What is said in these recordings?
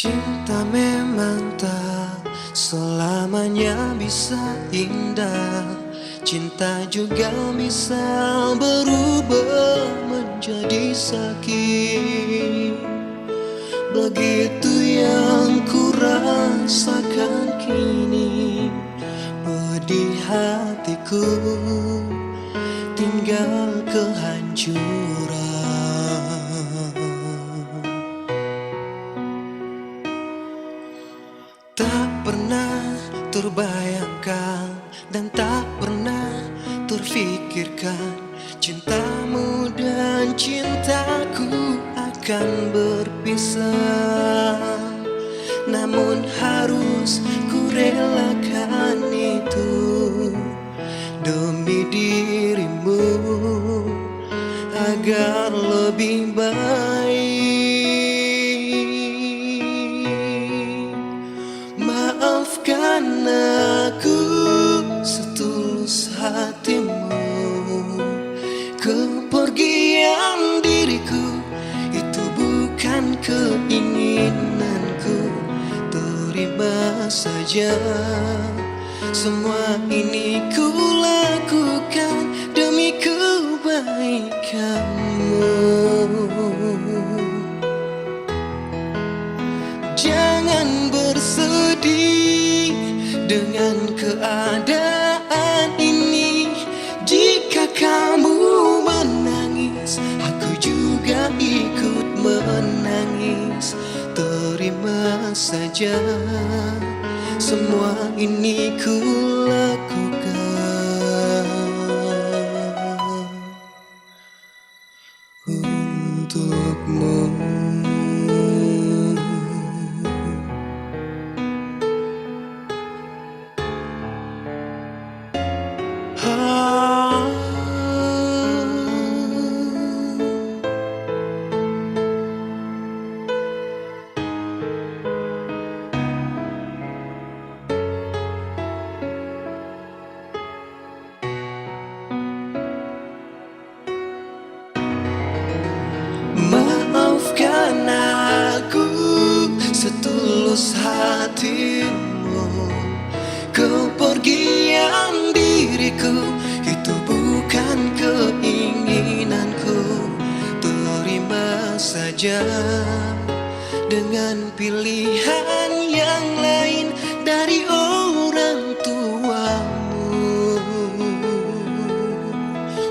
Cinta memang tak selamanya bisa indah. Cinta juga bisa berubah menjadi sakit. Begitu yang ku rasakan kini, pedih hatiku tinggal kehancuran. Tak pernah terbayangkan dan tak pernah terfikirkan cintamu dan cintaku akan berpisah. Namun harus ku relakan itu demi dirimu agar lebih baik. Maafkan aku setulus hatimu. Kepergian diriku itu bukan keinginanku. Terima saja, semua ini ku lakukan demi kebaikanmu. Jangan bersedih dengan keadaan ini. Jika kamu menangis, aku juga ikut menangis. Terima saja, semua ini ku lakukan untukmu. Maafkan aku setulus hatimu. Kepergian diriku itu bukan keinginanku. Terima saja dengan pilihan yang lain dari orang tuamu.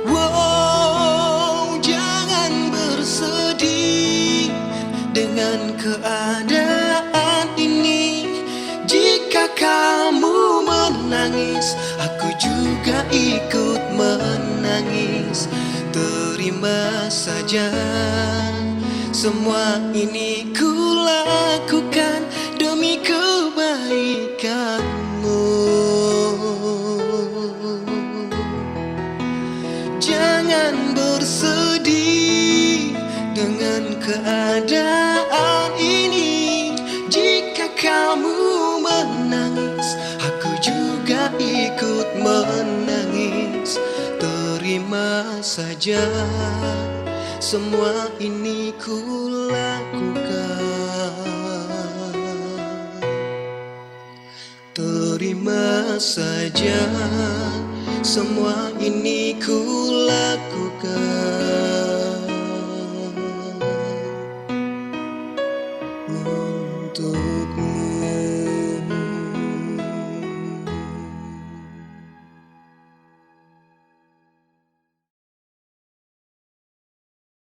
Wow, jangan bersedih dengan keadaan ini. Jika kamu menangis, aku juga ikut menangis. Terima saja, semua ini ku lakukan demi kebaikanmu. Jangan bersedih dengan keadaan ini. Jika kamu menangis, aku juga ikut menangis. Terima saja, semua ini ku lakukan. Terima saja, semua ini ku lakukan.